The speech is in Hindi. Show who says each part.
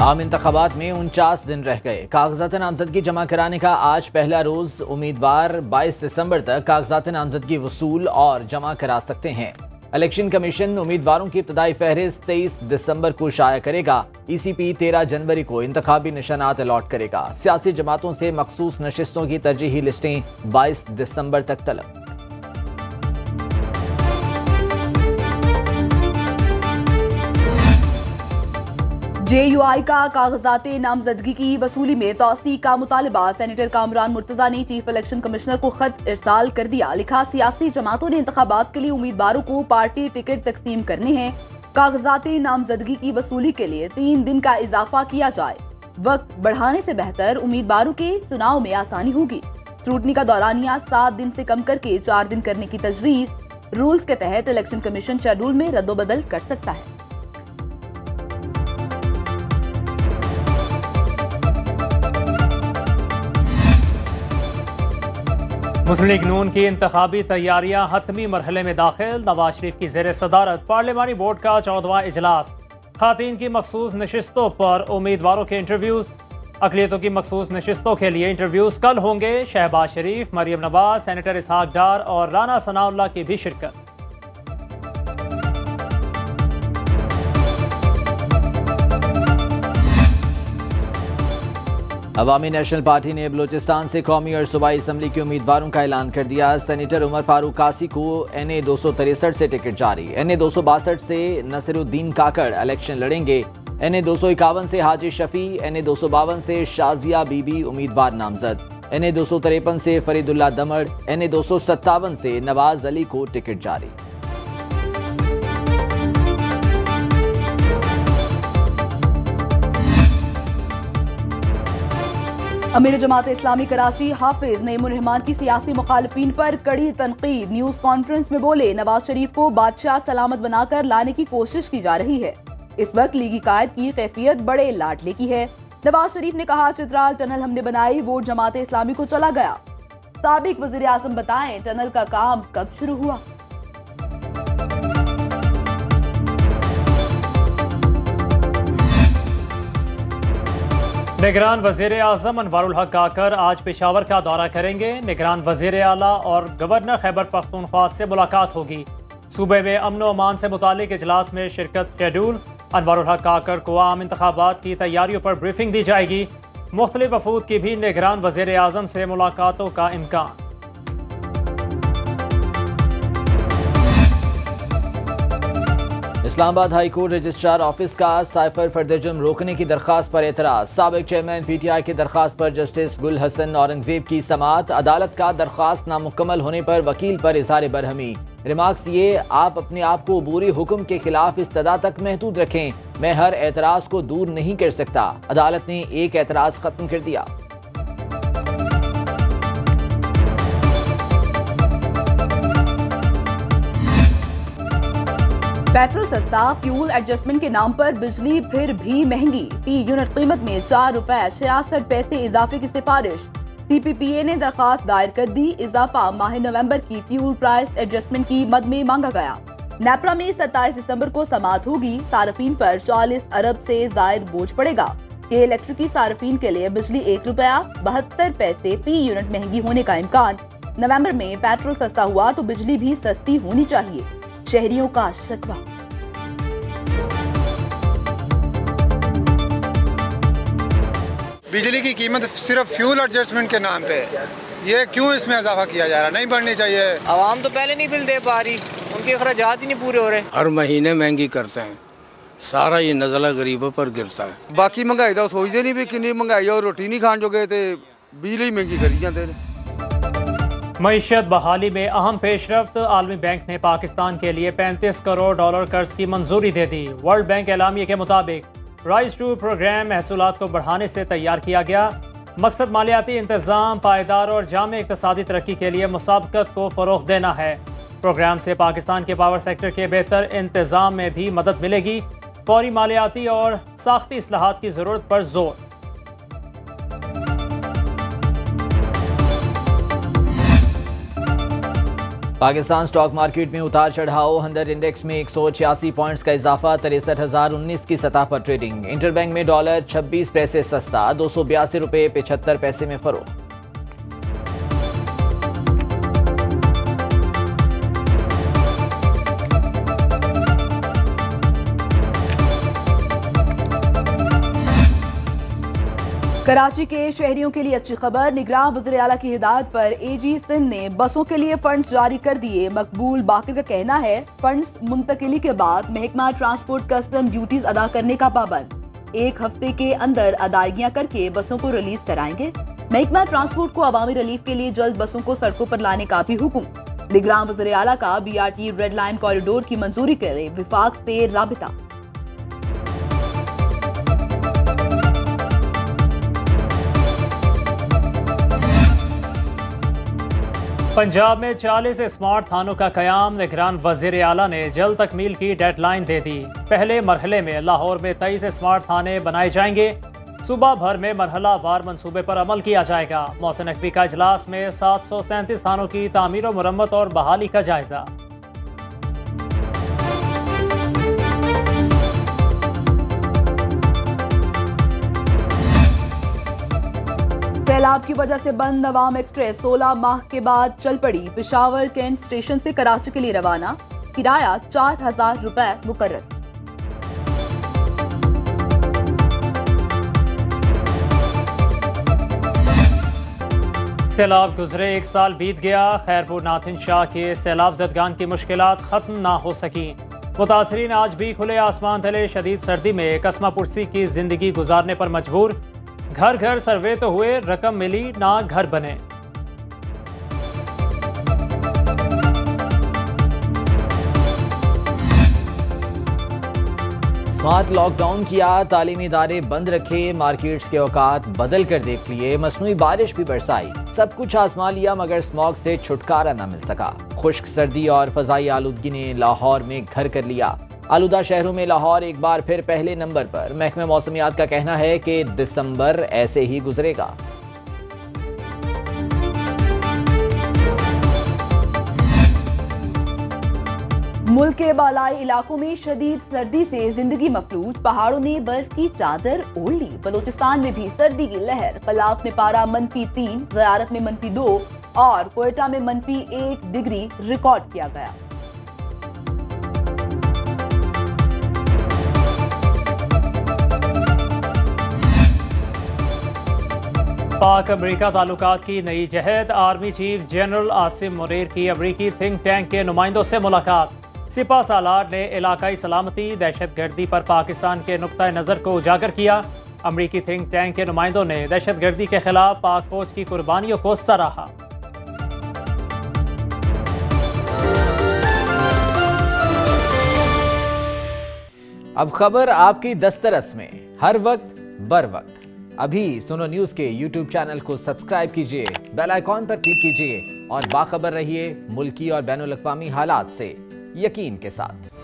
Speaker 1: आम इंतखाबात में 49 दिन रह गए। कागजात नामजदगी जमा कराने का आज पहला रोज। उम्मीदवार 22 दिसंबर तक कागजात नामजदगी वसूल और जमा करा सकते हैं। इलेक्शन कमीशन उम्मीदवारों की इब्तदाई फहरिस्त 23 दिसंबर को शाया करेगा। ECP 13 जनवरी को इंतखाबी निशानात अलॉट करेगा। सियासी जमातों से मखसूस नशिस्तों की तरजीही लिस्टें 22 दिसंबर तक तलब।
Speaker 2: JUI का कागजात नामजदगी की वसूली में तौसीक का मुतालबा। सेनेटर कामरान मुर्तजा ने चीफ इलेक्शन कमिश्नर को खत इरसाल कर दिया। लिखा, सियासी जमातों ने इंतखाबात के लिए उम्मीदवारों को पार्टी टिकट तकसीम करने हैं। कागजात नामजदगी की वसूली के लिए 3 दिन का इजाफा किया जाए। वक्त बढ़ाने से बेहतर उम्मीदवारों के चुनाव में आसानी होगी। स्क्रूटनी का दौरानिया 7 दिन से कम करके 4 दिन करने की तजवीज। रूल्स के तहत इलेक्शन कमीशन शेड्यूल में रद्दोबदल कर सकता है।
Speaker 3: मुस्लिम लीग नून की इंतखाबी तैयारियां हतमी मरहले में दाखिल। नवाज शरीफ की ज़ेर सदारत पार्लिमानी बोर्ड का 14वां इजलास। खातीन की मखसूस नशिस्तों पर उम्मीदवारों के इंटरव्यूज। अकलियतों की मखसूस नशिस्तों के लिए इंटरव्यूज कल होंगे। शहबाज शरीफ, मरियम नवाज, सेनेटर इसहाक डार और राना सनाउल्लाह की भी शिरकत।
Speaker 1: अवामी नेशनल पार्टी ने बलूचिस्तान से कौमी और सूबाई असम्बली के उम्मीदवारों का ऐलान कर दिया। सेनेटर उमर फारूक कासी को NA 263 से टिकट जारी। NA 262 से नसीरुद्दीन काकड़ इलेक्शन लड़ेंगे। NA 251 से हाजी शफी, NA 252 से शाजिया बीबी उम्मीदवार नामजद। NA 253 से फरीदुल्ला दमड़, NA 257 से नवाज अली को टिकट जारी।
Speaker 2: अमीर जमात इस्लामी कराची हाफिज नईमुर रहमान की सियासी मुखालिफिन पर कड़ी तनकीद। न्यूज कॉन्फ्रेंस में बोले, नवाज शरीफ को बादशाह सलामत बनाकर लाने की कोशिश की जा रही है। इस वक्त लीगी कायद की कैफियत बड़े लाडले की है। नवाज शरीफ ने कहा, चित्राल टनल हमने बनाई, वोट जमात इस्लामी को चला गया। साबिक वजीर आजम बताएं, टनल का काम कब शुरू हुआ।
Speaker 3: निगरान वजीर आजम अनवारुल हक काकर आज पेशावर का दौरा करेंगे। निगरान वजीर आला और गवर्नर खैबर पख्तूनख्वा से मुलाकात होगी। सूबे में अमन व अमान से मुतालिक इजलास में शिरकत शेड्यूल। अनवारुल हक काकर को आम इंतखाबात की तैयारियों पर ब्रीफिंग दी जाएगी। मुख्तलिफ वफूद की भी निगरान वजीर आजम से मुलाकातों का इम्कान।
Speaker 1: Islamabad high court registrar office का साइफर फर्द जुर्म रोकने की दरखास्त पर एतराज। साबिक चेयरमैन PTI की दरखास्त पर जस्टिस गुल हसन औरंगजेब की समाअत। अदालत का दरखास्त नामुकम्मल होने पर वकील पर इजहार बरहमी। रिमार्क्स ये, आप अपने आप को अबूरी हुक्म के खिलाफ इस्तदा तक महदूद रखें। मैं हर एतराज को दूर नहीं कर सकता। अदालत ने एक एतराज खत्म कर दिया।
Speaker 2: पेट्रोल सस्ता, फ्यूल एडजस्टमेंट के नाम पर बिजली फिर भी महंगी। फी यूनिट कीमत में 4 रुपए 66 पैसे इजाफे की सिफारिश। CPPA ने दरखास्त दायर कर दी। इजाफा माह नवंबर की फ्यूल प्राइस एडजस्टमेंट की मद में मांगा गया। नेपरा में 27 दिसंबर को समाअत होगी। सार्फिन पर 40 अरब से जायद बोझ पड़ेगा। के इलेक्ट्रिक की सार्फिन के लिए बिजली 1 रुपया 72 पैसे फी यूनिट महंगी होने का इम्कान। नवंबर में पेट्रोल सस्ता हुआ तो बिजली भी सस्ती होनी चाहिए, शहरियों का शिकवा।
Speaker 4: बिजली की कीमत सिर्फ फ्यूल एडजस्टमेंट के नाम पे है। ये क्यों इसमें इजाफा किया जा रहा है? नहीं बढ़नी चाहिए।
Speaker 5: आवाम तो पहले नहीं बिल दे पा रही, उनके अखराजात ही नहीं पूरे हो रहे।
Speaker 6: हर महीने महंगी करते हैं, सारा ये नज़ला गरीबों पर गिरता है।
Speaker 7: बाकी महंगाई तो सोचते नहीं भी कितनी महंगाई और रोटी नहीं खान जोगे थे, बिजली महंगी करी जाते हैं।
Speaker 3: मईशत बहाली में अहम पेशरफ्त। आलमी बैंक ने पाकिस्तान के लिए $35 करोड़ कर्ज की मंजूरी दे दी। वर्ल्ड बैंक एलामिया के मुताबिक राइज टू प्रोग्राम महसूलात को बढ़ाने से तैयार किया गया। मकसद मालियाती इंतजाम, पायदार और जामे इक़्तिसादी तरक्की के लिए मुसाबकत को फ़रोग़ देना है। प्रोग्राम से पाकिस्तान के पावर सेक्टर के बेहतर इंतजाम में भी मदद मिलेगी। फौरी मालियाती और साख्ती इस्लाहात की ज़रूरत पर जोर।
Speaker 1: पाकिस्तान स्टॉक मार्केट में उतार चढ़ाव। हंडर इंडेक्स में 186 पॉइंट्स का इजाफा, 63,019 की सतह पर ट्रेडिंग। इंटरबैंक में डॉलर 26 पैसे सस्ता, 282 रुपये 75 पैसे में फरोख्त।
Speaker 2: कराची के शहरियों के लिए अच्छी खबर। निगरान वज़ीर आला की हिदायत पर एजी सिंध ने बसों के लिए फंड्स जारी कर दिए। मकबूल बाकिर का कहना है फंड्स मुंतकिली के बाद महकमा ट्रांसपोर्ट कस्टम ड्यूटीज अदा करने का पाबंद। 1 हफ्ते के अंदर अदायगियां करके बसों को रिलीज कराएंगे। महकमा ट्रांसपोर्ट को अवामी रिलीफ के लिए जल्द बसों को सड़कों पर लाने का भी हुक्म। निगरान वज़ीर आला का BRT रेड लाइन कॉरिडोर की मंजूरी के लिए विफाक से राबिता।
Speaker 3: पंजाब में 40 स्मार्ट थानों का कयाम। निगरान वज़ीर आला ने जल्द तकमील की डेडलाइन दे दी। पहले मरहले में लाहौर में 23 स्मार्ट थाने बनाए जाएंगे। सूबा भर में मरहला वार मंसूबे पर अमल किया जाएगा। मौसम नकवी का इजलास में 737 थानों की तामीर व मुरम्मत और बहाली का जायजा।
Speaker 2: सैलाब की वजह से बंद अवाम एक्सप्रेस 16 माह के बाद चल पड़ी। पेशावर कैंट स्टेशन से कराची के लिए रवाना। किराया 4,000 रुपए मुकर्रर।
Speaker 3: सैलाब गुजरे 1 साल बीत गया। खैरपुर नाथिन शाह के सैलाब जदगान की मुश्किलात खत्म ना हो सकी। मुतासरीन आज भी खुले आसमान तले शदीद सर्दी में कसमा पुरसी की जिंदगी गुजारने पर मजबूर। घर घर सर्वे तो हुए, रकम मिली ना घर बने।
Speaker 1: स्मार्ट लॉकडाउन किया, तालीमी इदारे बंद रखे, मार्केट्स के औकात बदल कर देख लिए, मसनूई बारिश भी बरसाई, सब कुछ आजमा लिया मगर स्मॉग से छुटकारा न मिल सका। खुश्क सर्दी और फजाई आलूदगी ने लाहौर में घर कर लिया। आलूदा शहरों में लाहौर एक बार फिर पहले नंबर पर। महकमे मौसमियात का कहना है कि दिसंबर ऐसे ही गुजरेगा।
Speaker 2: मुल्क के बालाई इलाकों में शदीद सर्दी से जिंदगी मफलूज। पहाड़ों ने बर्फ की चादर ओढ़ ली। बलूचिस्तान में भी सर्दी की लहर। कलात में पारा -3, ज़ियारत में -2 और कोयटा में -1 डिग्री रिकॉर्ड किया गया।
Speaker 3: पाक अमरीका ताल्लुकात की नई जहद। Army chief general Asim Munir की अमरीकी थिंक टैंक के नुमाइंदों से मुलाकात। सिपा सालार ने इलाकाई सलामती दहशतगर्दी पर पाकिस्तान के नुक्ता नज़र को उजागर किया। अमरीकी थिंक टैंक के नुमाइंदों ने दहशतगर्दी के खिलाफ पाक फौज की कुर्बानियों को सराहा।
Speaker 1: अब खबर आपकी दस्तरस में, हर वक्त बर वक्त। अभी सुनो न्यूज़ के YouTube चैनल को सब्सक्राइब कीजिए, बेल आइकॉन पर क्लिक कीजिए और बाखबर रहिए मुल्की और बैनुल अक़वामी हालात से यकीन के साथ।